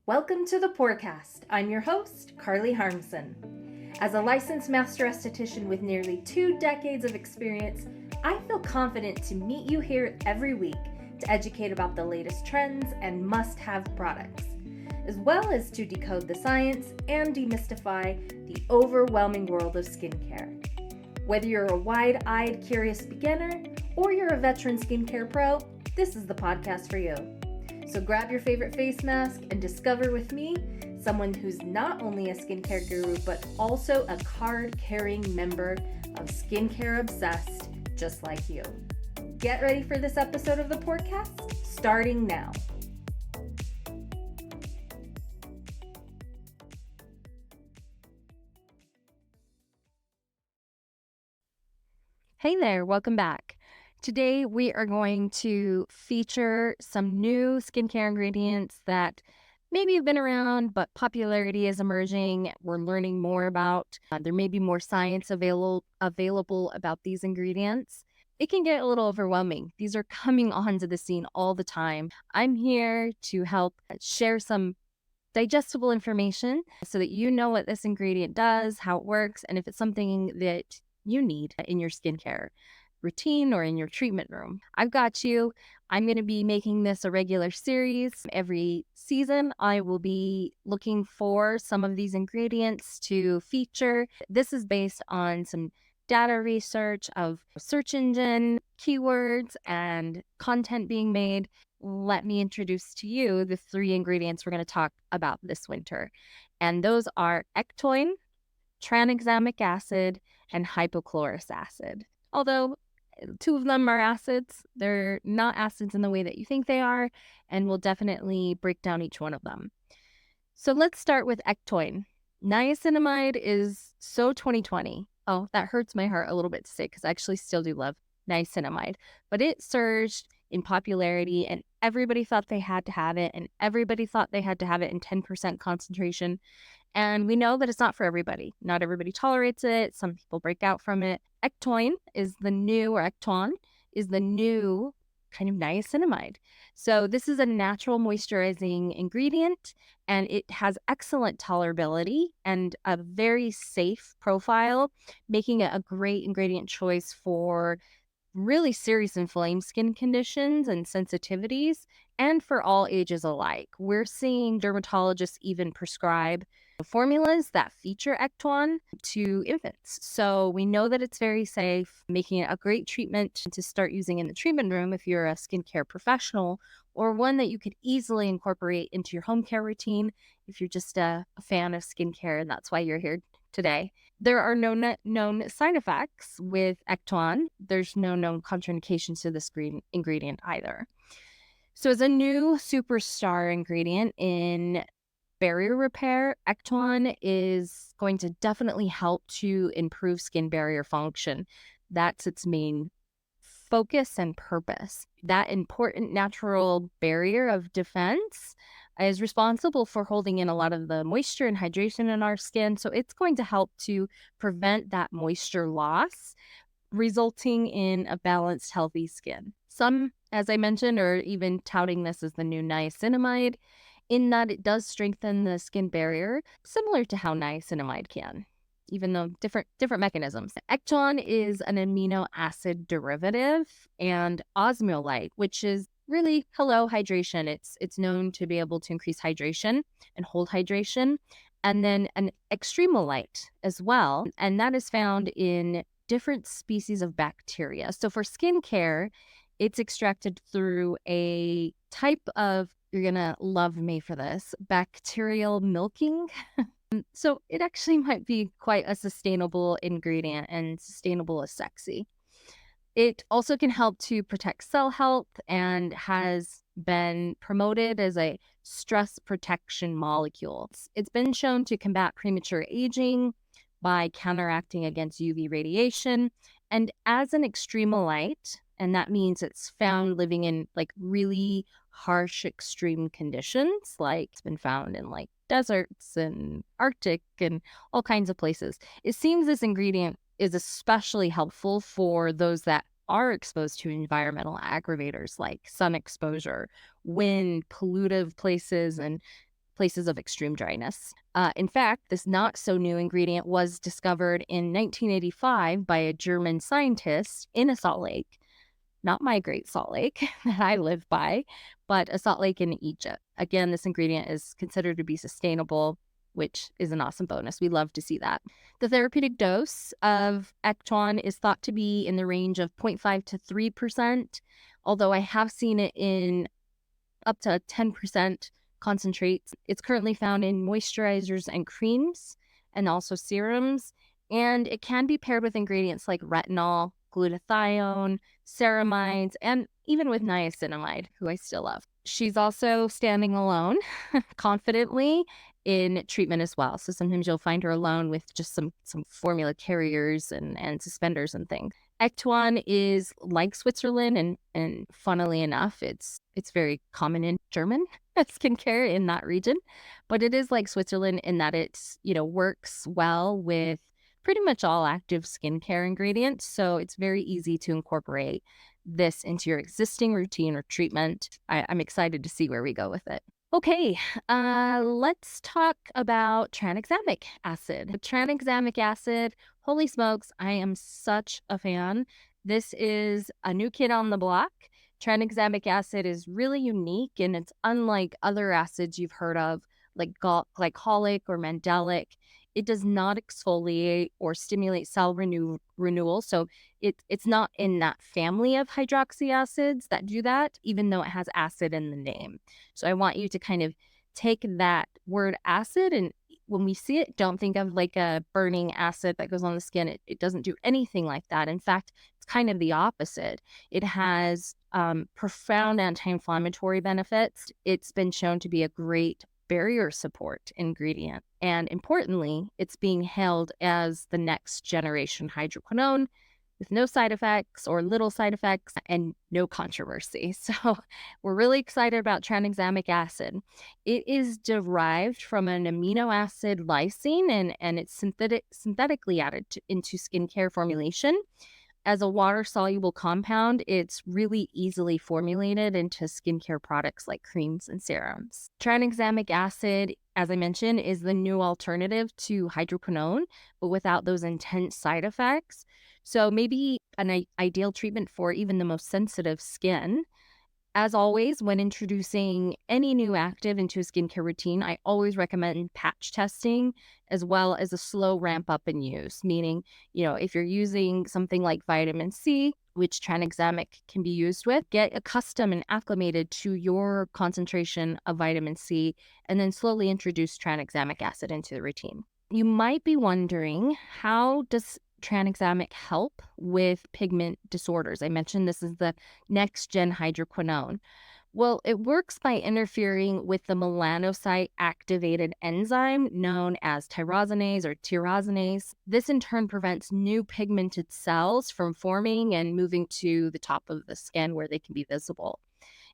Welcome to the Porecast. I'm your host, Carly Harmson. As a licensed master esthetician with nearly 2 decades of experience, I feel confident to meet you here every week to educate about the latest trends and must-have products, as well as to decode the science and demystify the overwhelming world of skincare. Whether you're a wide-eyed, curious beginner or you're a veteran skincare pro, this is the podcast for you. So grab your favorite face mask and discover with me someone who's not only a skincare guru, but also a card-carrying member of Skincare Obsessed, just like you. Get ready for this episode of the podcast, starting now. Hey there, welcome back. Today we are going to feature some new skincare ingredients that maybe have been around, but popularity is emerging. We're learning more about. There may be more science available about these ingredients. It can get a little overwhelming. These are coming onto the scene all the time. I'm here to help share some digestible information so that you know what this ingredient does, how it works, and if it's something that you need in your skincare routine or in your treatment room. I've got you. I'm going to be making this a regular series. Every season, I will be looking for some of these ingredients to feature. This is based on some data research of search engine keywords and content being made. Let me introduce to you the 3 ingredients we're going to talk about this winter. And those are Ectoin, Tranexamic Acid, and Hypochlorous Acid. Although 2 of them are acids, they're not acids in the way that you think they are, and we'll definitely break down each one of them. So let's start with Ectoin. Niacinamide is so 2020. Oh, that hurts my heart a little bit to say because I actually still do love niacinamide, but it surged in popularity and everybody thought they had to have it, and everybody thought they had to have it in 10% concentration. And we know that it's not for everybody. Not everybody tolerates it. Some people break out from it. Ectoin is the new kind of niacinamide. So this is a natural moisturizing ingredient, and it has excellent tolerability and a very safe profile, making it a great ingredient choice for really serious inflamed skin conditions and sensitivities, and for all ages alike. We're seeing dermatologists even prescribe formulas that feature Ectoin to infants. So we know that it's very safe, making it a great treatment to start using in the treatment room if you're a skincare professional, or one that you could easily incorporate into your home care routine if you're just a fan of skincare and that's why you're here today. There are no known side effects with Ectoin. There's no known contraindications to this ingredient either. So as a new superstar ingredient in barrier repair, Ectoin is going to definitely help to improve skin barrier function. That's its main focus and purpose. That important natural barrier of defense is responsible for holding in a lot of the moisture and hydration in our skin. So it's going to help to prevent that moisture loss, resulting in a balanced, healthy skin. Some, as I mentioned, are even touting this as the new niacinamide, in that it does strengthen the skin barrier, similar to how niacinamide can, even though different mechanisms. Ectoin is an amino acid derivative and osmolite, which is really hydration. It's known to be able to increase hydration and hold hydration. And then an extremolite as well, and that is found in different species of bacteria. So for skincare, it's extracted through a type of, you're gonna love me for this, bacterial milking. So it actually might be quite a sustainable ingredient, and sustainable is sexy. It also can help to protect cell health and has been promoted as a stress protection molecule. It's been shown to combat premature aging by counteracting against UV radiation, and as an extremolite, and that means it's found living in like really harsh extreme conditions, like it's been found in like deserts and Arctic and all kinds of places. It seems this ingredient is especially helpful for those that are exposed to environmental aggravators like sun exposure, wind, pollutive places, and places of extreme dryness. In fact, this not so new ingredient was discovered in 1985 by a German scientist in a salt lake. Not my Great Salt Lake that I live by, but a salt lake in Egypt. Again, this ingredient is considered to be sustainable, which is an awesome bonus. We love to see that. The therapeutic dose of Ectoin is thought to be in the range of 0.5 to 3%, although I have seen it in up to 10% concentrates. It's currently found in moisturizers and creams and also serums, and it can be paired with ingredients like retinol, glutathione, ceramides, and even with niacinamide, who I still love. She's also standing alone confidently in treatment as well. So sometimes you'll find her alone with just some formula carriers and suspenders and things. Ectoin is like Switzerland, and funnily enough, it's very common in German skincare in that region, but it is like Switzerland in that it's, works well with pretty much all active skincare ingredients. So it's very easy to incorporate this into your existing routine or treatment. I'm excited to see where we go with it. Okay, let's talk about tranexamic acid. Tranexamic acid, holy smokes, I am such a fan. This is a new kid on the block. Tranexamic acid is really unique, and it's unlike other acids you've heard of, like glycolic or mandelic. It does not exfoliate or stimulate cell renewal. So it's not in that family of hydroxy acids that do that, even though it has acid in the name. So I want you to kind of take that word acid, and when we see it, don't think of like a burning acid that goes on the skin. It doesn't do anything like that. In fact, it's kind of the opposite. It has profound anti-inflammatory benefits. It's been shown to be a great barrier support ingredient. And importantly, it's being hailed as the next generation hydroquinone with no side effects or little side effects and no controversy. So we're really excited about tranexamic acid. It is derived from an amino acid lysine, and it's synthetically added into skincare formulation. As a water-soluble compound, it's really easily formulated into skincare products like creams and serums. Tranexamic acid, as I mentioned, is the new alternative to hydroquinone, but without those intense side effects. So maybe an ideal treatment for even the most sensitive skin. As always, when introducing any new active into a skincare routine, I always recommend patch testing as well as a slow ramp up in use. Meaning, if you're using something like vitamin C, which tranexamic can be used with, get accustomed and acclimated to your concentration of vitamin C, and then slowly introduce tranexamic acid into the routine. You might be wondering, how does tranexamic help with pigment disorders? I mentioned this is the next gen hydroquinone. Well, it works by interfering with the melanocyte activated enzyme known as tyrosinase. This in turn prevents new pigmented cells from forming and moving to the top of the skin where they can be visible.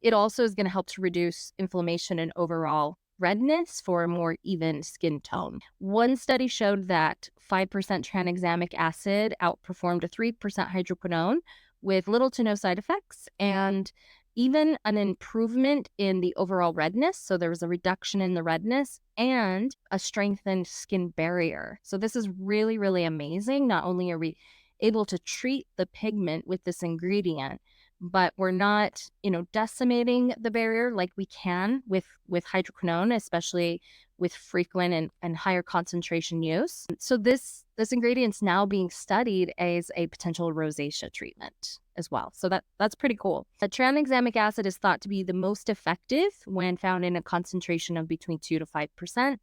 It also is going to help to reduce inflammation and overall redness for a more even skin tone. One study showed that 5% tranexamic acid outperformed a 3% hydroquinone with little to no side effects, and even an improvement in the overall redness. So there was a reduction in the redness and a strengthened skin barrier. So this is really, really amazing. Not only are we able to treat the pigment with this ingredient, but we're not, decimating the barrier like we can with hydroquinone, especially with frequent and higher concentration use. So this ingredient's now being studied as a potential rosacea treatment as well. So that's pretty cool. Tranexamic acid is thought to be the most effective when found in a concentration of between 2 to 5%,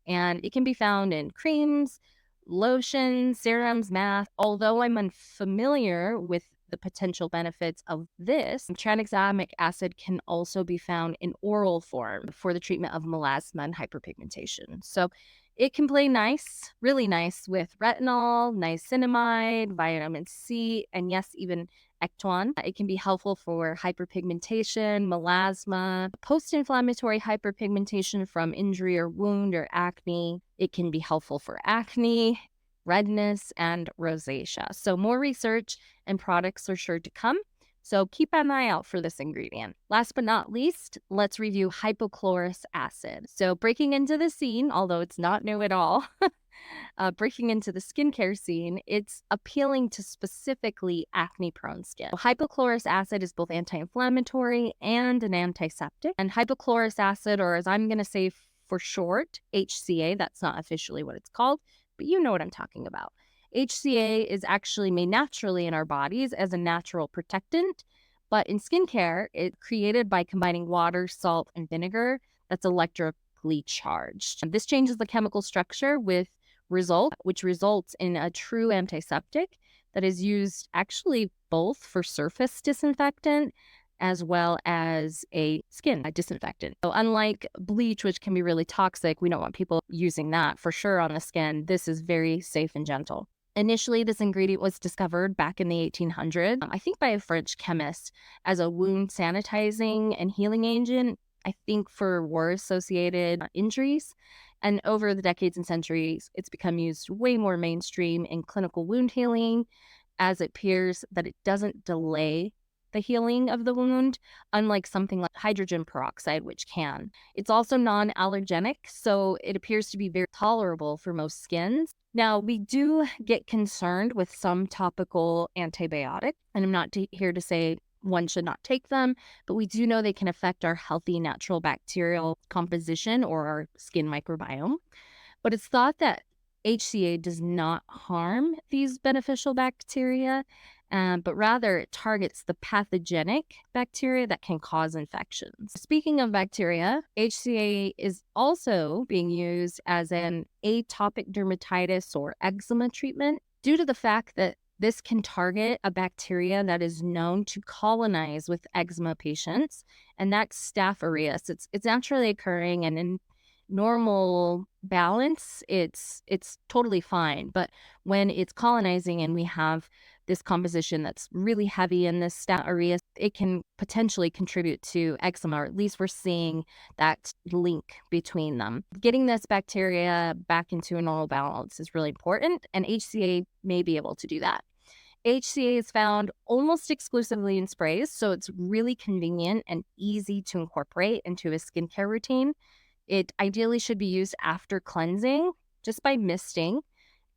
and it can be found in creams, lotions, serums, masks. Although I'm unfamiliar with the potential benefits of this, tranexamic acid can also be found in oral form for the treatment of melasma and hyperpigmentation. So it can play nice, really nice with retinol, niacinamide, vitamin C, and yes, even Ectoin. It can be helpful for hyperpigmentation, melasma, post-inflammatory hyperpigmentation from injury or wound or acne. It can be helpful for acne, redness, and rosacea. So more research and products are sure to come. So keep an eye out for this ingredient. Last but not least, let's review hypochlorous acid. So breaking into the scene, although it's not new at all, breaking into the skincare scene, it's appealing to specifically acne-prone skin. Hypochlorous acid is both anti-inflammatory and an antiseptic. And hypochlorous acid, or as I'm going to say for short, HCA, that's not officially what it's called, but you know what I'm talking about. HCA is actually made naturally in our bodies as a natural protectant, but in skincare, it's created by combining water, salt, and vinegar that's electrically charged. And this changes the chemical structure which results in a true antiseptic that is used actually both for surface disinfectant as well as a skin disinfectant. So unlike bleach, which can be really toxic, we don't want people using that for sure on the skin. This is very safe and gentle. Initially, this ingredient was discovered back in the 1800s, I think by a French chemist, as a wound sanitizing and healing agent, I think for war-associated injuries. And over the decades and centuries, it's become used way more mainstream in clinical wound healing, as it appears that it doesn't delay the healing of the wound, unlike something like hydrogen peroxide, which can. It's also non-allergenic, so it appears to be very tolerable for most skins. Now, we do get concerned with some topical antibiotics, and I'm not here to say one should not take them, but we do know they can affect our healthy natural bacterial composition or our skin microbiome. But it's thought that HCA does not harm these beneficial bacteria, but rather it targets the pathogenic bacteria that can cause infections. Speaking of bacteria, HCA is also being used as an atopic dermatitis or eczema treatment due to the fact that this can target a bacteria that is known to colonize with eczema patients, and that's Staph aureus. It's naturally occurring, and in normal balance, it's totally fine. But when it's colonizing and we have this composition that's really heavy in this Staph aureus, it can potentially contribute to eczema, or at least we're seeing that link between them. Getting this bacteria back into a normal balance is really important, and HCA may be able to do that. HCA is found almost exclusively in sprays, so it's really convenient and easy to incorporate into a skincare routine. It ideally should be used after cleansing, just by misting.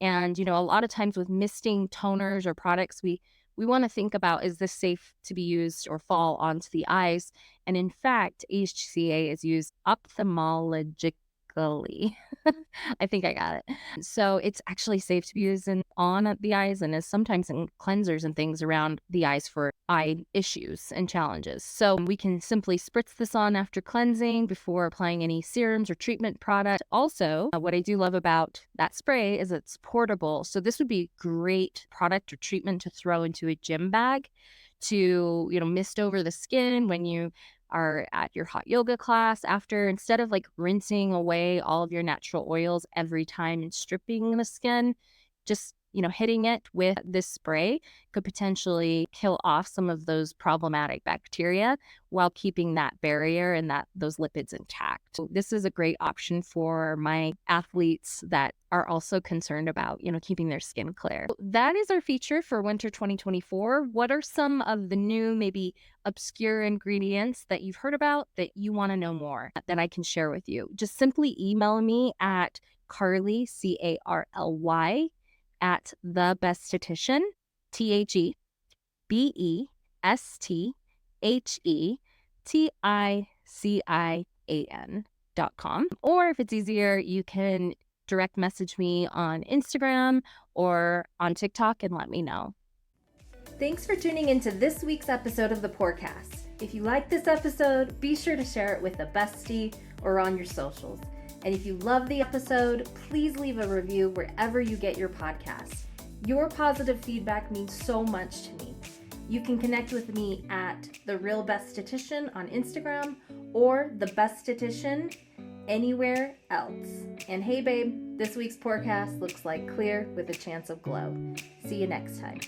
And, a lot of times with misting toners or products, we want to think about, is this safe to be used or fall onto the eyes? And in fact, HCA is used ophthalmologically. I think I got it. So it's actually safe to be used on the eyes, and is sometimes in cleansers and things around the eyes for eye issues and challenges. So we can simply spritz this on after cleansing before applying any serums or treatment product. Also, what I do love about that spray is it's portable. So this would be a great product or treatment to throw into a gym bag to, mist over the skin when you are at your hot yoga class after, instead of like rinsing away all of your natural oils every time and stripping the skin, just hitting it with this spray could potentially kill off some of those problematic bacteria while keeping that barrier and those lipids intact. So this is a great option for my athletes that are also concerned about, keeping their skin clear. That is our feature for winter 2024. What are some of the new, maybe obscure ingredients that you've heard about that you want to know more that I can share with you? Just simply email me at Carly, CARLY, at the Besthetician, THEBesthetician.com. Or if it's easier, you can direct message me on Instagram or on TikTok and let me know. Thanks for tuning into this week's episode of the Pourcast. If you like this episode, be sure to share it with a bestie or on your socials. And if you love the episode, please leave a review wherever you get your podcasts. Your positive feedback means so much to me. You can connect with me at The Real Besthetician on Instagram or The Besthetician anywhere else. And hey babe, this week's Pourcast looks like clear with a chance of glow. See you next time.